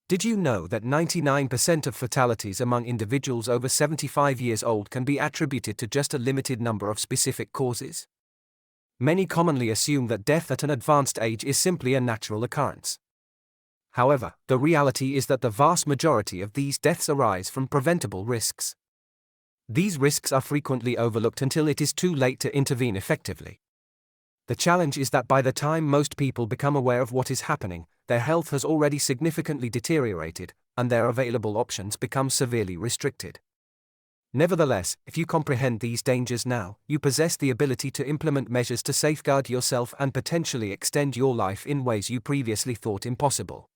Did you know that 99% of fatalities among individuals over 75 years old can be attributed to just a limited number of specific causes? Many commonly assume that death at an advanced age is simply a natural occurrence. However, the reality is that the vast majority of these deaths arise from preventable risks. These risks are frequently overlooked until it is too late to intervene effectively. The challenge is that by the time most people become aware of what is happening, their health has already significantly deteriorated, and their available options become severely restricted. Nevertheless, if you comprehend these dangers now, you possess the ability to implement measures to safeguard yourself and potentially extend your life in ways you previously thought impossible.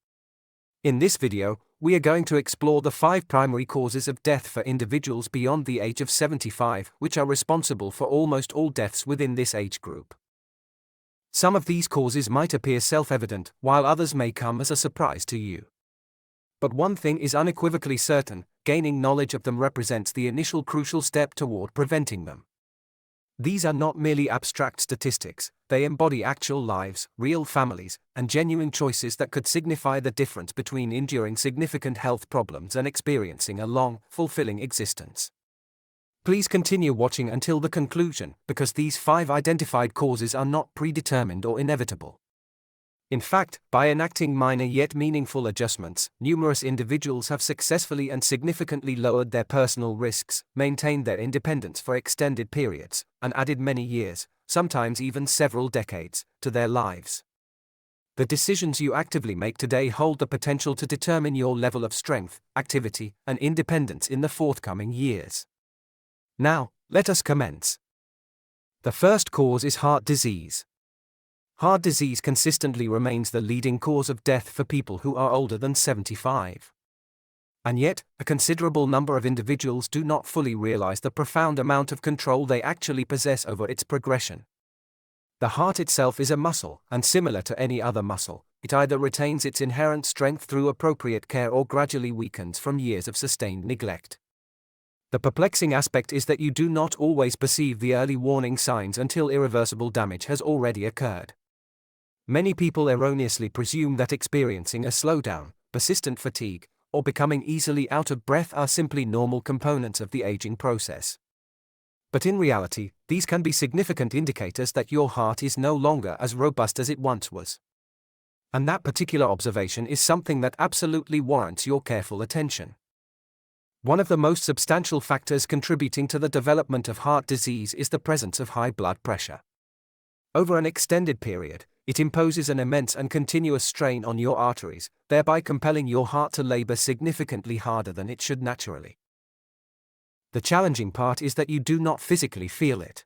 In this video, we are going to explore the 5 primary causes of death for individuals beyond the age of 75, which are responsible for almost all deaths within this age group. Some of these causes might appear self-evident, while others may come as a surprise to you. But one thing is unequivocally certain: gaining knowledge of them represents the initial crucial step toward preventing them. These are not merely abstract statistics, they embody actual lives, real families, and genuine choices that could signify the difference between enduring significant health problems and experiencing a long, fulfilling existence. Please continue watching until the conclusion, because these 5 identified causes are not predetermined or inevitable. In fact, by enacting minor yet meaningful adjustments, numerous individuals have successfully and significantly lowered their personal risks, maintained their independence for extended periods, and added many years, sometimes even several decades, to their lives. The decisions you actively make today hold the potential to determine your level of strength, activity, and independence in the forthcoming years. Now, let us commence. The first cause is heart disease. Heart disease consistently remains the leading cause of death for people who are older than 75. And yet, a considerable number of individuals do not fully realize the profound amount of control they actually possess over its progression. The heart itself is a muscle, and similar to any other muscle, it either retains its inherent strength through appropriate care or gradually weakens from years of sustained neglect. The perplexing aspect is that you do not always perceive the early warning signs until irreversible damage has already occurred. Many people erroneously presume that experiencing a slowdown, persistent fatigue, or becoming easily out of breath are simply normal components of the aging process. But in reality, these can be significant indicators that your heart is no longer as robust as it once was. And that particular observation is something that absolutely warrants your careful attention. One of the most substantial factors contributing to the development of heart disease is the presence of high blood pressure. Over an extended period, it imposes an immense and continuous strain on your arteries, thereby compelling your heart to labor significantly harder than it should naturally. The challenging part is that you do not physically feel it.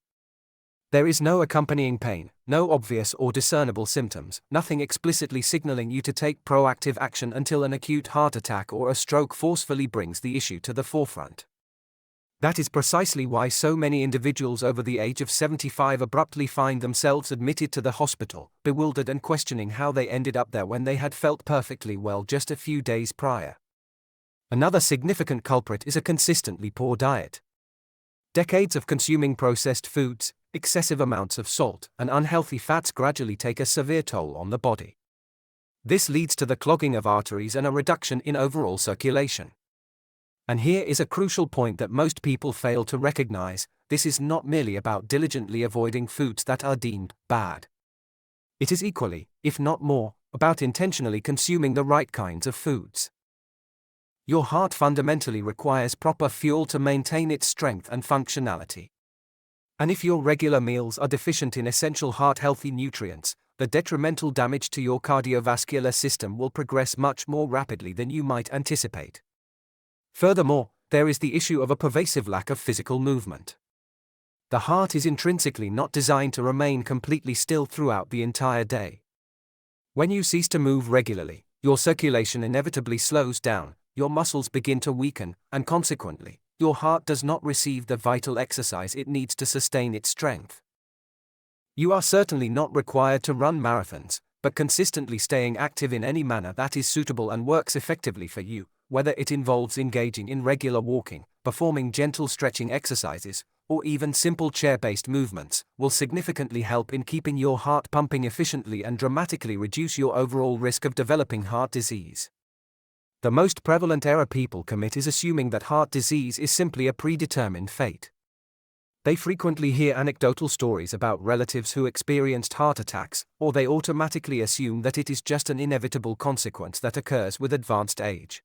There is no accompanying pain, no obvious or discernible symptoms, nothing explicitly signaling you to take proactive action until an acute heart attack or a stroke forcefully brings the issue to the forefront. That is precisely why so many individuals over the age of 75 abruptly find themselves admitted to the hospital, bewildered and questioning how they ended up there when they had felt perfectly well just a few days prior. Another significant culprit is a consistently poor diet. Decades of consuming processed foods, excessive amounts of salt, and unhealthy fats gradually take a severe toll on the body. This leads to the clogging of arteries and a reduction in overall circulation. And here is a crucial point that most people fail to recognize: this is not merely about diligently avoiding foods that are deemed bad. It is equally, if not more, about intentionally consuming the right kinds of foods. Your heart fundamentally requires proper fuel to maintain its strength and functionality. And if your regular meals are deficient in essential heart-healthy nutrients, the detrimental damage to your cardiovascular system will progress much more rapidly than you might anticipate. Furthermore, there is the issue of a pervasive lack of physical movement. The heart is intrinsically not designed to remain completely still throughout the entire day. When you cease to move regularly, your circulation inevitably slows down, your muscles begin to weaken, and consequently, your heart does not receive the vital exercise it needs to sustain its strength. You are certainly not required to run marathons, but consistently staying active in any manner that is suitable and works effectively for you, whether it involves engaging in regular walking, performing gentle stretching exercises, or even simple chair-based movements, will significantly help in keeping your heart pumping efficiently and dramatically reduce your overall risk of developing heart disease. The most prevalent error people commit is assuming that heart disease is simply a predetermined fate. They frequently hear anecdotal stories about relatives who experienced heart attacks, or they automatically assume that it is just an inevitable consequence that occurs with advanced age.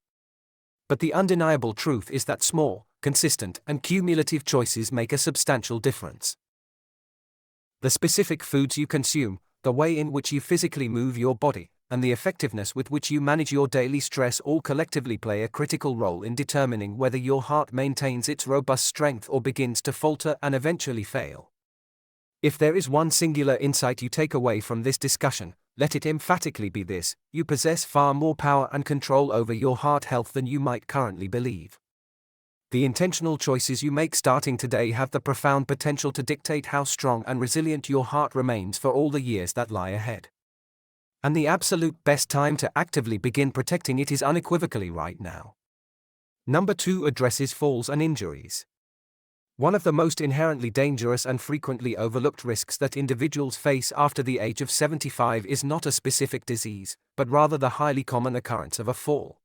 But the undeniable truth is that small, consistent, and cumulative choices make a substantial difference. The specific foods you consume, the way in which you physically move your body, and the effectiveness with which you manage your daily stress all collectively play a critical role in determining whether your heart maintains its robust strength or begins to falter and eventually fail. If there is one singular insight you take away from this discussion, let it emphatically be this: you possess far more power and control over your heart health than you might currently believe. The intentional choices you make starting today have the profound potential to dictate how strong and resilient your heart remains for all the years that lie ahead. And the absolute best time to actively begin protecting it is unequivocally right now. Number 2 addresses falls and injuries. One of the most inherently dangerous and frequently overlooked risks that individuals face after the age of 75 is not a specific disease, but rather the highly common occurrence of a fall.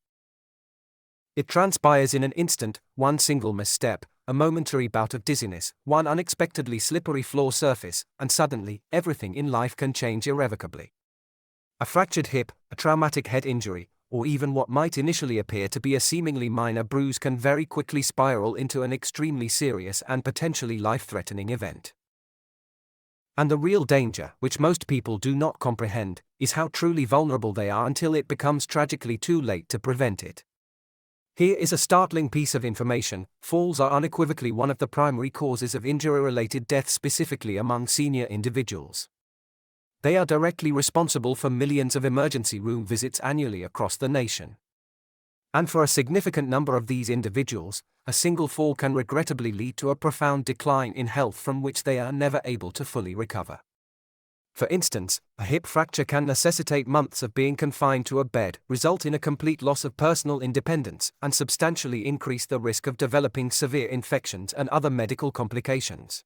It transpires in an instant, one single misstep, a momentary bout of dizziness, one unexpectedly slippery floor surface, and suddenly, everything in life can change irrevocably. A fractured hip, a traumatic head injury, or even what might initially appear to be a seemingly minor bruise can very quickly spiral into an extremely serious and potentially life-threatening event. And the real danger, which most people do not comprehend, is how truly vulnerable they are until it becomes tragically too late to prevent it. Here is a startling piece of information: falls are unequivocally one of the primary causes of injury-related death, specifically among senior individuals. They are directly responsible for millions of emergency room visits annually across the nation. And for a significant number of these individuals, a single fall can regrettably lead to a profound decline in health from which they are never able to fully recover. For instance, a hip fracture can necessitate months of being confined to a bed, result in a complete loss of personal independence, and substantially increase the risk of developing severe infections and other medical complications.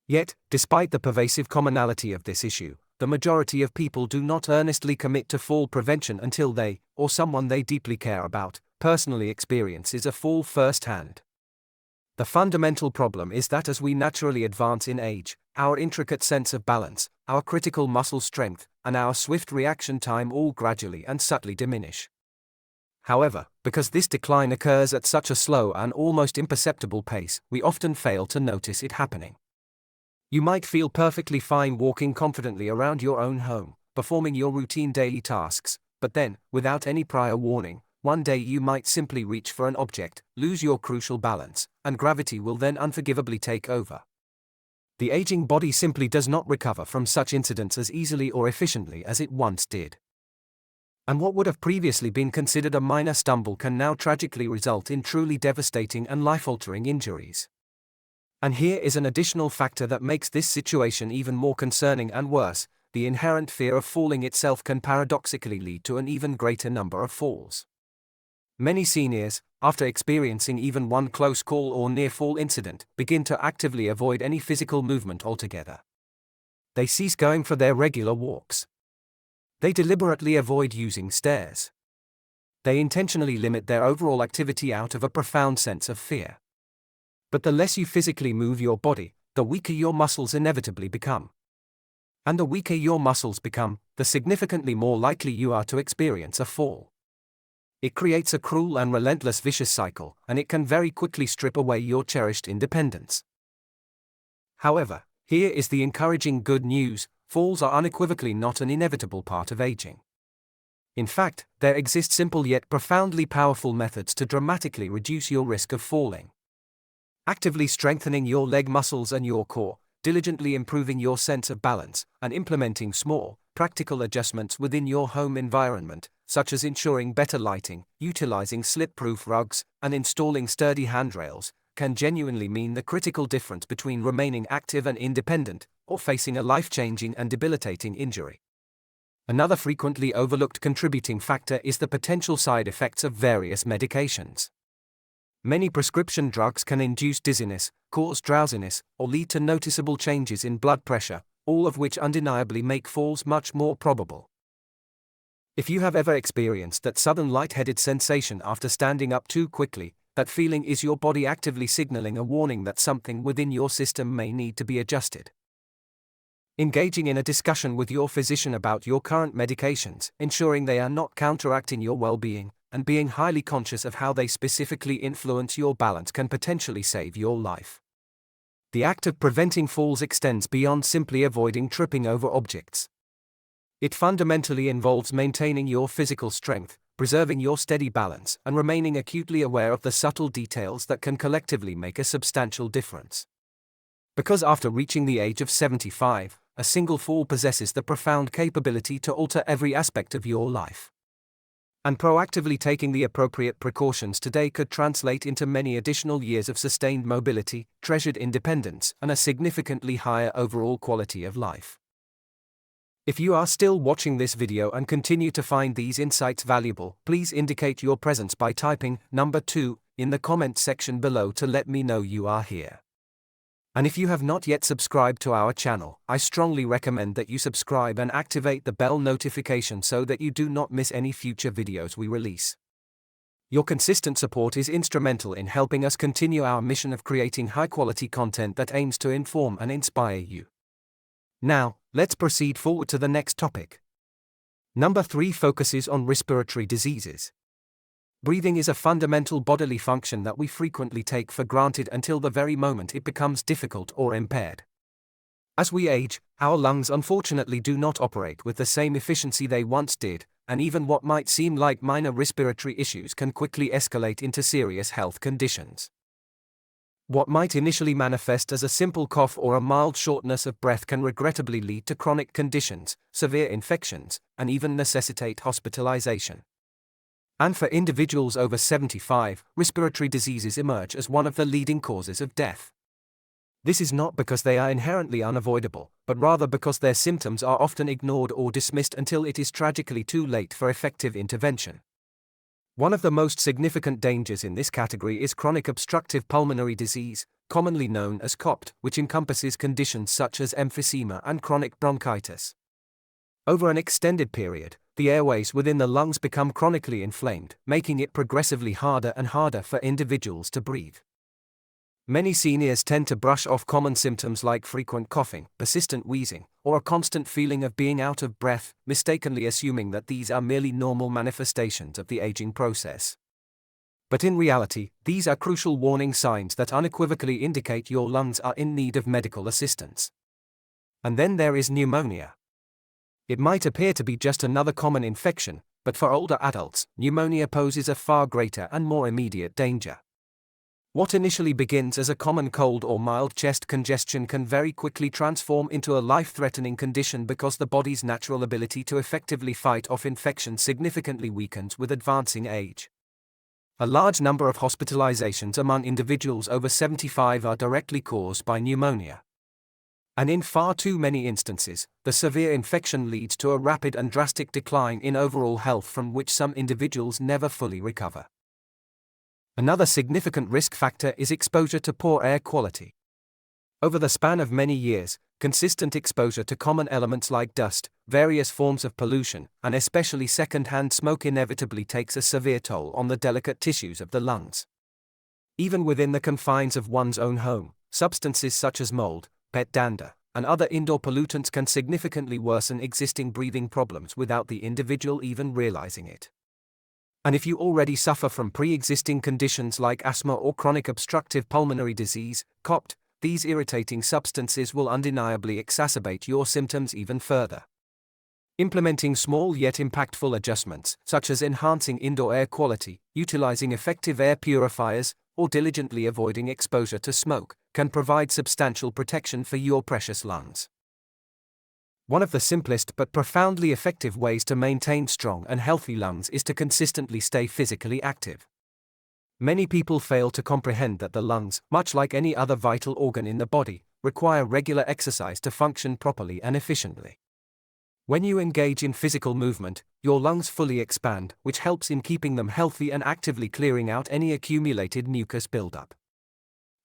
Yet, despite the pervasive commonality of this issue, the majority of people do not earnestly commit to fall prevention until they, or someone they deeply care about, personally experiences a fall firsthand. The fundamental problem is that as we naturally advance in age, our intricate sense of balance, our critical muscle strength, and our swift reaction time all gradually and subtly diminish. However, because this decline occurs at such a slow and almost imperceptible pace, we often fail to notice it happening. You might feel perfectly fine walking confidently around your own home, performing your routine daily tasks, but then, without any prior warning, one day you might simply reach for an object, lose your crucial balance, and gravity will then unforgivably take over. The aging body simply does not recover from such incidents as easily or efficiently as it once did. And what would have previously been considered a minor stumble can now tragically result in truly devastating and life-altering injuries. And here is an additional factor that makes this situation even more concerning and worse: the inherent fear of falling itself can paradoxically lead to an even greater number of falls. Many seniors, after experiencing even one close call or near-fall incident, begin to actively avoid any physical movement altogether. They cease going for their regular walks. They deliberately avoid using stairs. They intentionally limit their overall activity out of a profound sense of fear. But the less you physically move your body, the weaker your muscles inevitably become. And the weaker your muscles become, the significantly more likely you are to experience a fall. It creates a cruel and relentless vicious cycle, and it can very quickly strip away your cherished independence. However, here is the encouraging good news: falls are unequivocally not an inevitable part of aging. In fact, there exist simple yet profoundly powerful methods to dramatically reduce your risk of falling. Actively strengthening your leg muscles and your core, diligently improving your sense of balance, and implementing small, practical adjustments within your home environment, such as ensuring better lighting, utilizing slip-proof rugs, and installing sturdy handrails, can genuinely mean the critical difference between remaining active and independent, or facing a life-changing and debilitating injury. Another frequently overlooked contributing factor is the potential side effects of various medications. Many prescription drugs can induce dizziness, cause drowsiness, or lead to noticeable changes in blood pressure, all of which undeniably make falls much more probable. If you have ever experienced that sudden lightheaded sensation after standing up too quickly, that feeling is your body actively signaling a warning that something within your system may need to be adjusted. Engaging in a discussion with your physician about your current medications, ensuring they are not counteracting your well-being, and being highly conscious of how they specifically influence your balance can potentially save your life. The act of preventing falls extends beyond simply avoiding tripping over objects. It fundamentally involves maintaining your physical strength, preserving your steady balance, and remaining acutely aware of the subtle details that can collectively make a substantial difference. Because after reaching the age of 75, a single fall possesses the profound capability to alter every aspect of your life. And proactively taking the appropriate precautions today could translate into many additional years of sustained mobility, treasured independence, and a significantly higher overall quality of life. If you are still watching this video and continue to find these insights valuable, please indicate your presence by typing number 2 in the comment section below to let me know you are here. And if you have not yet subscribed to our channel, I strongly recommend that you subscribe and activate the bell notification so that you do not miss any future videos we release. Your consistent support is instrumental in helping us continue our mission of creating high-quality content that aims to inform and inspire you. Now, let's proceed forward to the next topic. Number 3 focuses on respiratory diseases. Breathing is a fundamental bodily function that we frequently take for granted until the very moment it becomes difficult or impaired. As we age, our lungs unfortunately do not operate with the same efficiency they once did, and even what might seem like minor respiratory issues can quickly escalate into serious health conditions. What might initially manifest as a simple cough or a mild shortness of breath can regrettably lead to chronic conditions, severe infections, and even necessitate hospitalization. And for individuals over 75, respiratory diseases emerge as one of the leading causes of death. This is not because they are inherently unavoidable, but rather because their symptoms are often ignored or dismissed until it is tragically too late for effective intervention. One of the most significant dangers in this category is chronic obstructive pulmonary disease, commonly known as COPD, which encompasses conditions such as emphysema and chronic bronchitis. Over an extended period, the airways within the lungs become chronically inflamed, making it progressively harder and harder for individuals to breathe. Many seniors tend to brush off common symptoms like frequent coughing, persistent wheezing, or a constant feeling of being out of breath, mistakenly assuming that these are merely normal manifestations of the aging process. But in reality, these are crucial warning signs that unequivocally indicate your lungs are in need of medical assistance. And then there is pneumonia. It might appear to be just another common infection, but for older adults, pneumonia poses a far greater and more immediate danger. What initially begins as a common cold or mild chest congestion can very quickly transform into a life-threatening condition because the body's natural ability to effectively fight off infection significantly weakens with advancing age. A large number of hospitalizations among individuals over 75 are directly caused by pneumonia. And in far too many instances, the severe infection leads to a rapid and drastic decline in overall health from which some individuals never fully recover. Another significant risk factor is exposure to poor air quality. Over the span of many years, consistent exposure to common elements like dust, various forms of pollution, and especially second-hand smoke inevitably takes a severe toll on the delicate tissues of the lungs. Even within the confines of one's own home, substances such as mold, pet dander, and other indoor pollutants can significantly worsen existing breathing problems without the individual even realizing it. And if you already suffer from pre-existing conditions like asthma or chronic obstructive pulmonary disease, COPD, these irritating substances will undeniably exacerbate your symptoms even further. Implementing small yet impactful adjustments, such as enhancing indoor air quality, utilizing effective air purifiers, or diligently avoiding exposure to smoke, can provide substantial protection for your precious lungs. One of the simplest but profoundly effective ways to maintain strong and healthy lungs is to consistently stay physically active. Many people fail to comprehend that the lungs, much like any other vital organ in the body, require regular exercise to function properly and efficiently. When you engage in physical movement, your lungs fully expand, which helps in keeping them healthy and actively clearing out any accumulated mucus buildup.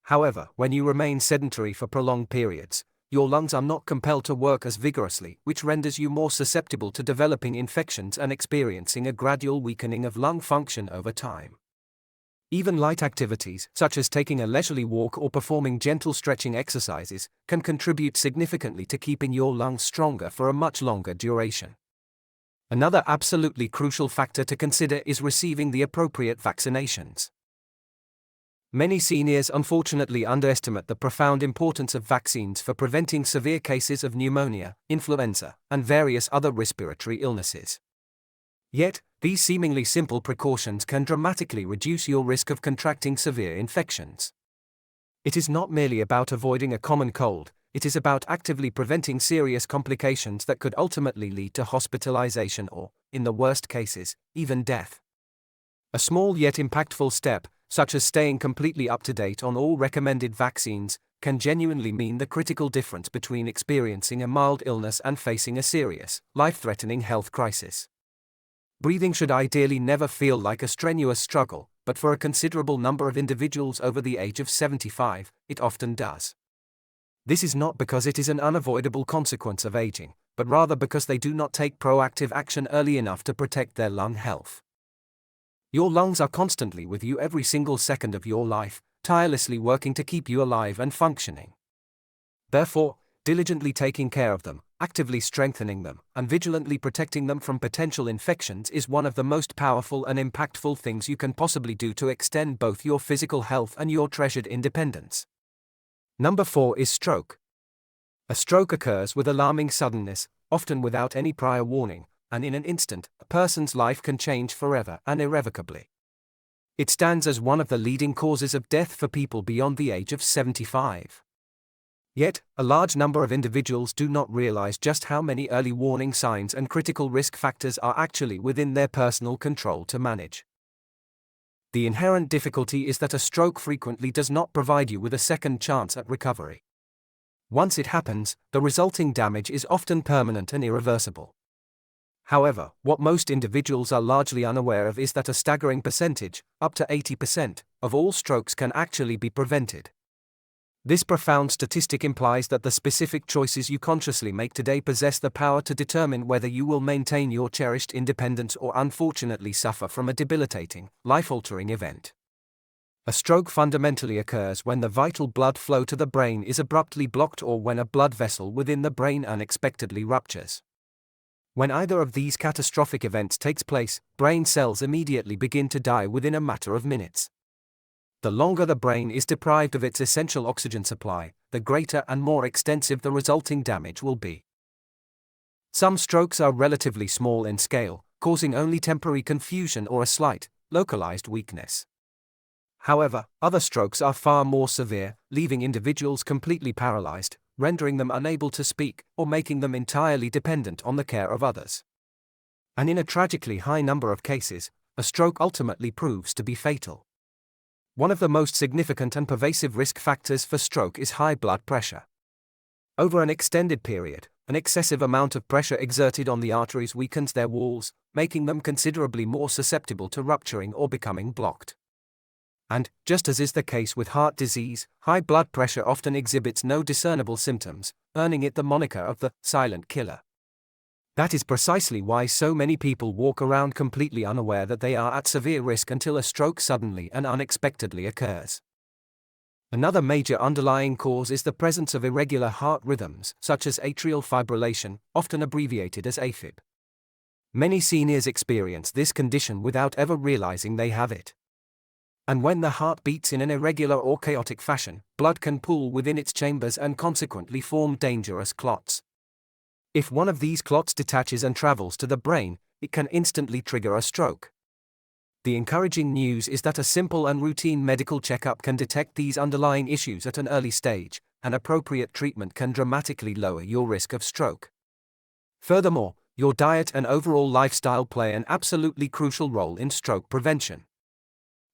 However, when you remain sedentary for prolonged periods, your lungs are not compelled to work as vigorously, which renders you more susceptible to developing infections and experiencing a gradual weakening of lung function over time. Even light activities, such as taking a leisurely walk or performing gentle stretching exercises, can contribute significantly to keeping your lungs stronger for a much longer duration. Another absolutely crucial factor to consider is receiving the appropriate vaccinations. Many seniors unfortunately underestimate the profound importance of vaccines for preventing severe cases of pneumonia, influenza, and various other respiratory illnesses. Yet, these seemingly simple precautions can dramatically reduce your risk of contracting severe infections. It is not merely about avoiding a common cold, it is about actively preventing serious complications that could ultimately lead to hospitalization or, in the worst cases, even death. A small yet impactful step, such as staying completely up to date on all recommended vaccines, can genuinely mean the critical difference between experiencing a mild illness and facing a serious, life-threatening health crisis. Breathing should ideally never feel like a strenuous struggle, but for a considerable number of individuals over the age of 75, it often does. This is not because it is an unavoidable consequence of aging, but rather because they do not take proactive action early enough to protect their lung health. Your lungs are constantly with you every single second of your life, tirelessly working to keep you alive and functioning. Therefore, diligently taking care of them, actively strengthening them, and vigilantly protecting them from potential infections is one of the most powerful and impactful things you can possibly do to extend both your physical health and your treasured independence. Number 4 is stroke. A stroke occurs with alarming suddenness, often without any prior warning, and in an instant, a person's life can change forever and irrevocably. It stands as one of the leading causes of death for people beyond the age of 75. Yet, a large number of individuals do not realize just how many early warning signs and critical risk factors are actually within their personal control to manage. The inherent difficulty is that a stroke frequently does not provide you with a second chance at recovery. Once it happens, the resulting damage is often permanent and irreversible. However, what most individuals are largely unaware of is that a staggering percentage, up to 80%, of all strokes can actually be prevented. This profound statistic implies that the specific choices you consciously make today possess the power to determine whether you will maintain your cherished independence or unfortunately suffer from a debilitating, life-altering event. A stroke fundamentally occurs when the vital blood flow to the brain is abruptly blocked or when a blood vessel within the brain unexpectedly ruptures. When either of these catastrophic events takes place, brain cells immediately begin to die within a matter of minutes. The longer the brain is deprived of its essential oxygen supply, the greater and more extensive the resulting damage will be. Some strokes are relatively small in scale, causing only temporary confusion or a slight, localized weakness. However, other strokes are far more severe, leaving individuals completely paralyzed, rendering them unable to speak, or making them entirely dependent on the care of others. And in a tragically high number of cases, a stroke ultimately proves to be fatal. One of the most significant and pervasive risk factors for stroke is high blood pressure. Over an extended period, an excessive amount of pressure exerted on the arteries weakens their walls, making them considerably more susceptible to rupturing or becoming blocked. And, just as is the case with heart disease, high blood pressure often exhibits no discernible symptoms, earning it the moniker of the silent killer. That is precisely why so many people walk around completely unaware that they are at severe risk until a stroke suddenly and unexpectedly occurs. Another major underlying cause is the presence of irregular heart rhythms, such as atrial fibrillation, often abbreviated as AFib. Many seniors experience this condition without ever realizing they have it. And when the heart beats in an irregular or chaotic fashion, blood can pool within its chambers and consequently form dangerous clots. If one of these clots detaches and travels to the brain, it can instantly trigger a stroke. The encouraging news is that a simple and routine medical checkup can detect these underlying issues at an early stage, and appropriate treatment can dramatically lower your risk of stroke. Furthermore, your diet and overall lifestyle play an absolutely crucial role in stroke prevention.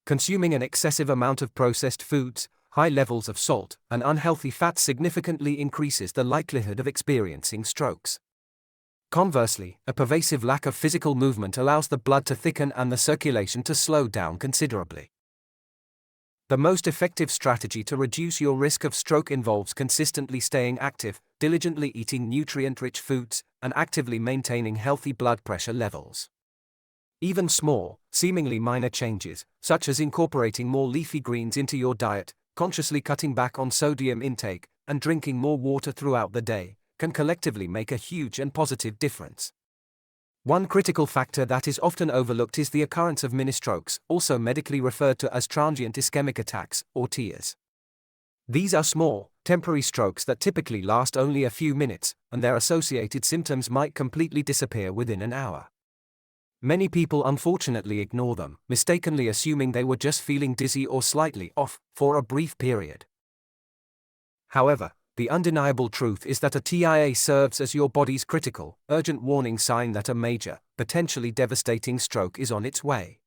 Consuming an excessive amount of processed foods, high levels of salt, and unhealthy fats significantly increases the likelihood of experiencing strokes. Conversely, a pervasive lack of physical movement allows the blood to thicken and the circulation to slow down considerably. The most effective strategy to reduce your risk of stroke involves consistently staying active, diligently eating nutrient-rich foods, and actively maintaining healthy blood pressure levels. Even small, seemingly minor changes, such as incorporating more leafy greens into your diet, consciously cutting back on sodium intake, and drinking more water throughout the day, can collectively make a huge and positive difference. One critical factor that is often overlooked is the occurrence of mini-strokes, also medically referred to as transient ischemic attacks, or TIAs. These are small, temporary strokes that typically last only a few minutes, and their associated symptoms might completely disappear within an hour. Many people unfortunately ignore them, mistakenly assuming they were just feeling dizzy or slightly off for a brief period. However, the undeniable truth is that a TIA serves as your body's critical, urgent warning sign that a major, potentially devastating stroke is on its way.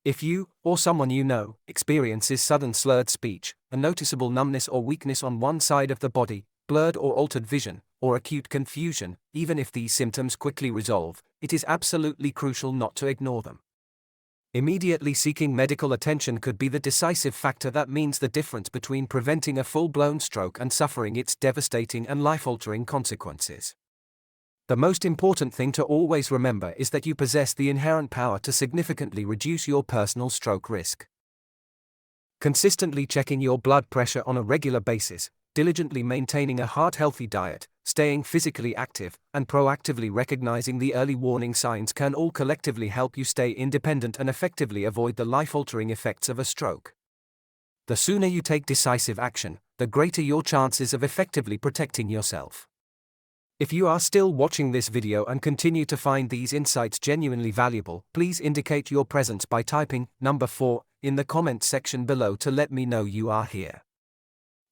If you, or someone you know, experiences sudden slurred speech, a noticeable numbness or weakness on one side of the body, blurred or altered vision, or acute confusion, even if these symptoms quickly resolve, it is absolutely crucial not to ignore them. Immediately seeking medical attention could be the decisive factor that means the difference between preventing a full-blown stroke and suffering its devastating and life-altering consequences. The most important thing to always remember is that you possess the inherent power to significantly reduce your personal stroke risk. Consistently checking your blood pressure on a regular basis, diligently maintaining a heart-healthy diet, staying physically active, and proactively recognizing the early warning signs can all collectively help you stay independent and effectively avoid the life-altering effects of a stroke. The sooner you take decisive action, the greater your chances of effectively protecting yourself. If you are still watching this video and continue to find these insights genuinely valuable, please indicate your presence by typing number 4 in the comment section below to let me know you are here.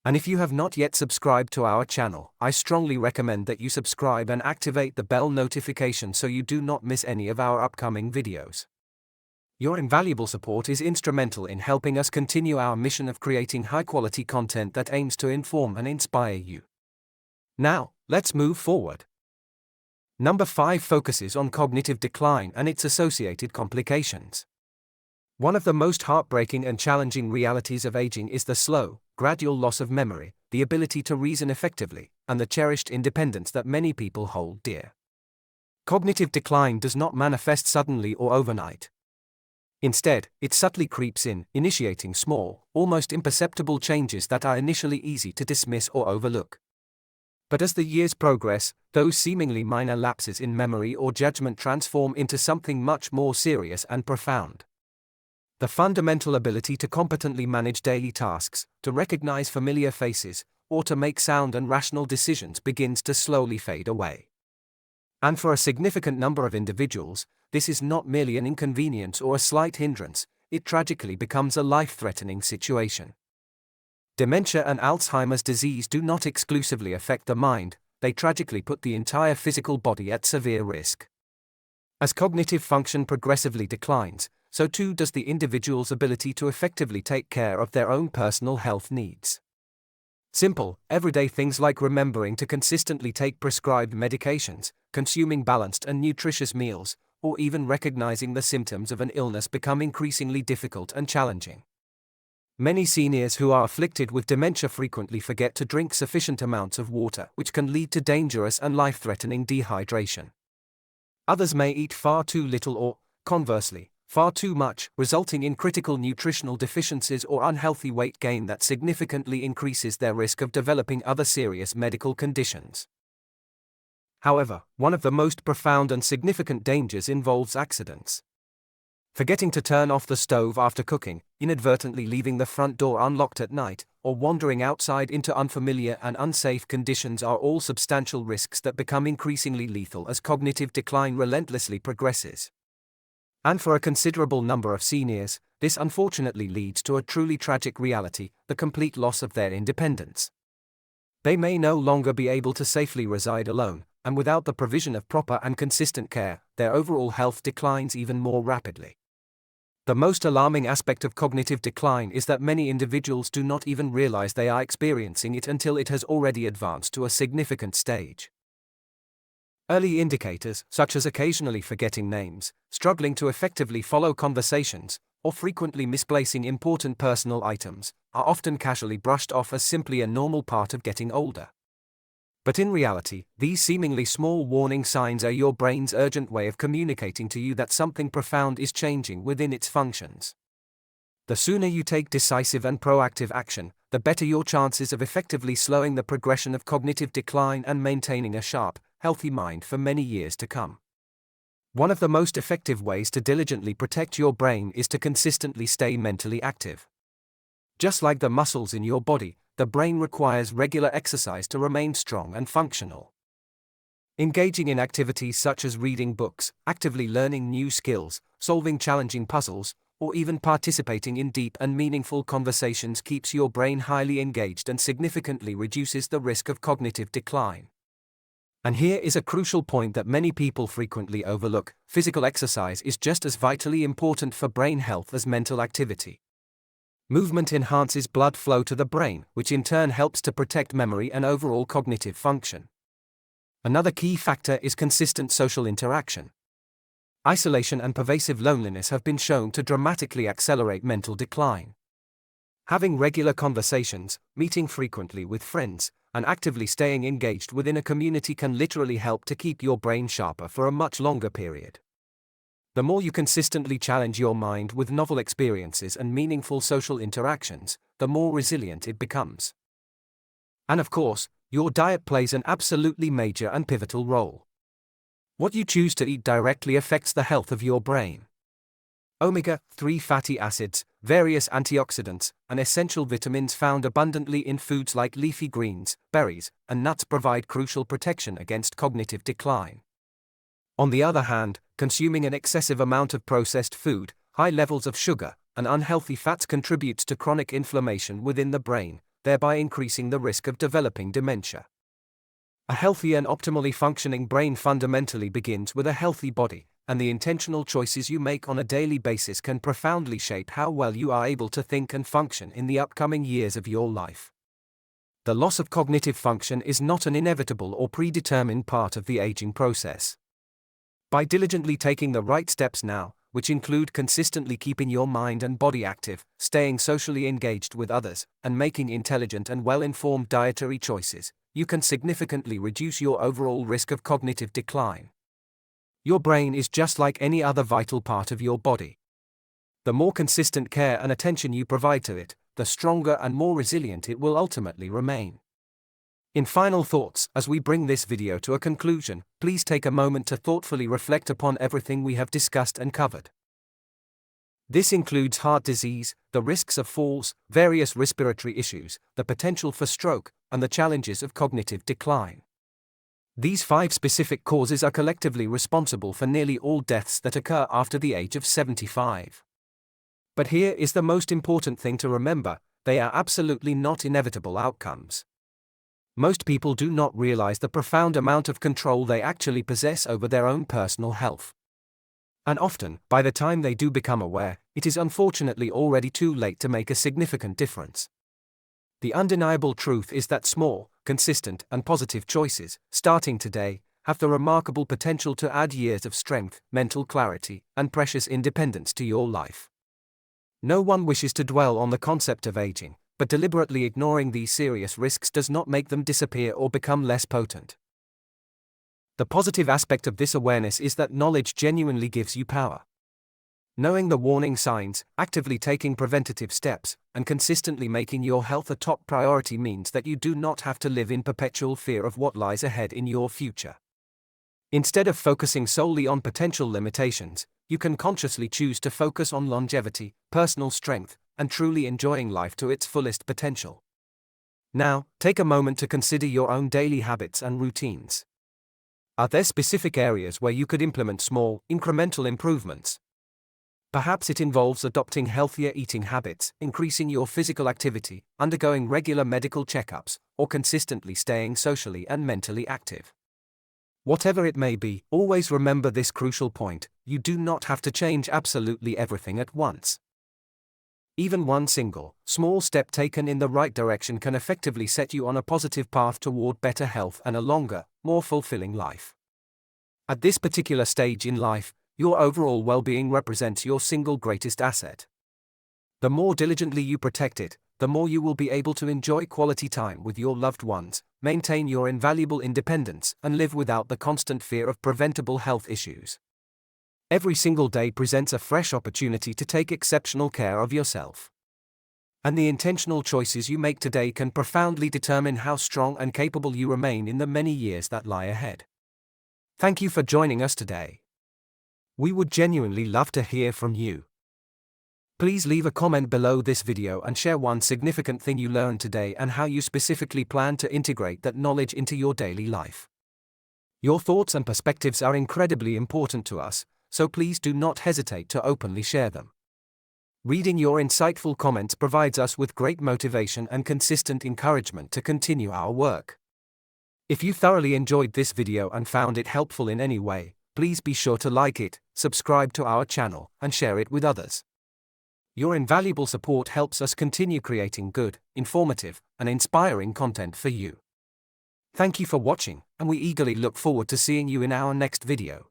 And if you have not yet subscribed to our channel, I strongly recommend that you subscribe and activate the bell notification so you do not miss any of our upcoming videos. Your invaluable support is instrumental in helping us continue our mission of creating high-quality content that aims to inform and inspire you. Now, let's move forward. Number 5 focuses on cognitive decline and its associated complications. One of the most heartbreaking and challenging realities of aging is the slow, gradual loss of memory, the ability to reason effectively, and the cherished independence that many people hold dear. Cognitive decline does not manifest suddenly or overnight. Instead, it subtly creeps in, initiating small, almost imperceptible changes that are initially easy to dismiss or overlook. But as the years progress, those seemingly minor lapses in memory or judgment transform into something much more serious and profound. The fundamental ability to competently manage daily tasks, to recognize familiar faces, or to make sound and rational decisions begins to slowly fade away. And for a significant number of individuals, this is not merely an inconvenience or a slight hindrance, it tragically becomes a life-threatening situation. Dementia and Alzheimer's disease do not exclusively affect the mind, they tragically put the entire physical body at severe risk. As cognitive function progressively declines, so too does the individual's ability to effectively take care of their own personal health needs. Simple, everyday things like remembering to consistently take prescribed medications, consuming balanced and nutritious meals, or even recognizing the symptoms of an illness become increasingly difficult and challenging. Many seniors who are afflicted with dementia frequently forget to drink sufficient amounts of water, which can lead to dangerous and life-threatening dehydration. Others may eat far too little or, conversely, far too much, resulting in critical nutritional deficiencies or unhealthy weight gain that significantly increases their risk of developing other serious medical conditions. However, one of the most profound and significant dangers involves accidents. Forgetting to turn off the stove after cooking, inadvertently leaving the front door unlocked at night, or wandering outside into unfamiliar and unsafe conditions are all substantial risks that become increasingly lethal as cognitive decline relentlessly progresses. And for a considerable number of seniors, this unfortunately leads to a truly tragic reality, the complete loss of their independence. They may no longer be able to safely reside alone, and without the provision of proper and consistent care, their overall health declines even more rapidly. The most alarming aspect of cognitive decline is that many individuals do not even realize they are experiencing it until it has already advanced to a significant stage. Early indicators, such as occasionally forgetting names, struggling to effectively follow conversations, or frequently misplacing important personal items, are often casually brushed off as simply a normal part of getting older. But in reality, these seemingly small warning signs are your brain's urgent way of communicating to you that something profound is changing within its functions. The sooner you take decisive and proactive action, the better your chances of effectively slowing the progression of cognitive decline and maintaining a sharp, healthy mind for many years to come. One of the most effective ways to diligently protect your brain is to consistently stay mentally active. Just like the muscles in your body, the brain requires regular exercise to remain strong and functional. Engaging in activities such as reading books, actively learning new skills, solving challenging puzzles, or even participating in deep and meaningful conversations keeps your brain highly engaged and significantly reduces the risk of cognitive decline. And here is a crucial point that many people frequently overlook: physical exercise is just as vitally important for brain health as mental activity. Movement enhances blood flow to the brain, which in turn helps to protect memory and overall cognitive function. Another key factor is consistent social interaction. Isolation and pervasive loneliness have been shown to dramatically accelerate mental decline. Having regular conversations, meeting frequently with friends, and actively staying engaged within a community can literally help to keep your brain sharper for a much longer period. The more you consistently challenge your mind with novel experiences and meaningful social interactions, the more resilient it becomes. And of course, your diet plays an absolutely major and pivotal role. What you choose to eat directly affects the health of your brain. Omega-3 fatty acids, various antioxidants, and essential vitamins found abundantly in foods like leafy greens, berries, and nuts provide crucial protection against cognitive decline. On the other hand, consuming an excessive amount of processed food, high levels of sugar, and unhealthy fats contributes to chronic inflammation within the brain, thereby increasing the risk of developing dementia. A healthy and optimally functioning brain fundamentally begins with a healthy body, and the intentional choices you make on a daily basis can profoundly shape how well you are able to think and function in the upcoming years of your life. The loss of cognitive function is not an inevitable or predetermined part of the aging process. By diligently taking the right steps now, which include consistently keeping your mind and body active, staying socially engaged with others, and making intelligent and well-informed dietary choices, you can significantly reduce your overall risk of cognitive decline. Your brain is just like any other vital part of your body. The more consistent care and attention you provide to it, the stronger and more resilient it will ultimately remain. In final thoughts, as we bring this video to a conclusion, please take a moment to thoughtfully reflect upon everything we have discussed and covered. This includes heart disease, the risks of falls, various respiratory issues, the potential for stroke, and the challenges of cognitive decline. These 5 specific causes are collectively responsible for nearly all deaths that occur after the age of 75. But here is the most important thing to remember: they are absolutely not inevitable outcomes. Most people do not realize the profound amount of control they actually possess over their own personal health. And often, by the time they do become aware, it is unfortunately already too late to make a significant difference. The undeniable truth is that small, consistent, and positive choices, starting today, have the remarkable potential to add years of strength, mental clarity, and precious independence to your life. No one wishes to dwell on the concept of aging, but deliberately ignoring these serious risks does not make them disappear or become less potent. The positive aspect of this awareness is that knowledge genuinely gives you power. Knowing the warning signs, actively taking preventative steps, and consistently making your health a top priority means that you do not have to live in perpetual fear of what lies ahead in your future. Instead of focusing solely on potential limitations, you can consciously choose to focus on longevity, personal strength, and truly enjoying life to its fullest potential. Now, take a moment to consider your own daily habits and routines. Are there specific areas where you could implement small, incremental improvements? Perhaps it involves adopting healthier eating habits, increasing your physical activity, undergoing regular medical checkups, or consistently staying socially and mentally active. Whatever it may be, always remember this crucial point: you do not have to change absolutely everything at once. Even one single, small step taken in the right direction can effectively set you on a positive path toward better health and a longer, more fulfilling life. At this particular stage in life, your overall well-being represents your single greatest asset. The more diligently you protect it, the more you will be able to enjoy quality time with your loved ones, maintain your invaluable independence, and live without the constant fear of preventable health issues. Every single day presents a fresh opportunity to take exceptional care of yourself. And the intentional choices you make today can profoundly determine how strong and capable you remain in the many years that lie ahead. Thank you for joining us today. We would genuinely love to hear from you. Please leave a comment below this video and share one significant thing you learned today and how you specifically plan to integrate that knowledge into your daily life. Your thoughts and perspectives are incredibly important to us, so please do not hesitate to openly share them. Reading your insightful comments provides us with great motivation and consistent encouragement to continue our work. If you thoroughly enjoyed this video and found it helpful in any way, please be sure to like it, subscribe to our channel, and share it with others. Your invaluable support helps us continue creating good, informative, and inspiring content for you. Thank you for watching, and we eagerly look forward to seeing you in our next video.